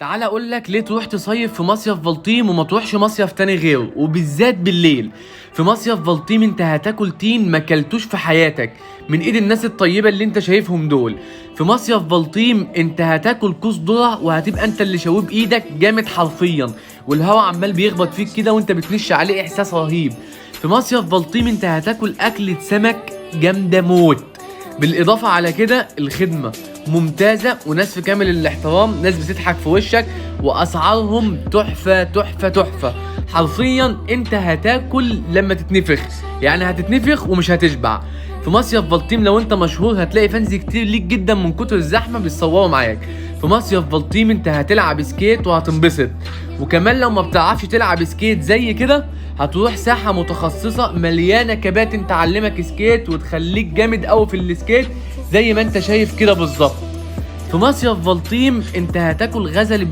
تعال اقول لك ليه تروح تصيف في مصيف بلطيم وما تروحش مصيف تاني غيره، وبالذات بالليل. في مصيف بلطيم انت هتاكل تين ما كلتوش في حياتك من ايد الناس الطيبه اللي انت شايفهم دول. في مصيف بلطيم انت هتاكل كوس ذره وهتبقى انت اللي شاويه بايدك جامد حرفيا، والهوا عمال بيخبط فيك كده وانت بتنش عليه، احساس رهيب. في مصيف بلطيم انت هتاكل اكلة سمك جامده موت. بالاضافه على كده الخدمه ممتازه وناس في كامل الاحترام، ناس بتضحك في وشك، واسعارهم تحفه تحفه تحفه. حرفيا انت هتاكل لما تتنفخ، يعني هتتنفخ ومش هتشبع. في مصيف بلطيم لو انت مشهور هتلاقي فانز كتير ليك جدا من كتر الزحمه بيتصوروا معاك. في مصيف بلطيم انت هتلعب سكيت وهتنبسط، وكمان لو ما بتعرفش تلعب سكيت زي كده هتروح ساحه متخصصه مليانه كباتن تعلمك سكيت وتخليك جامد قوي في السكيت زي ما انت شايف كده بالظبط. في مصيف بلطيم انت هتاكل غزل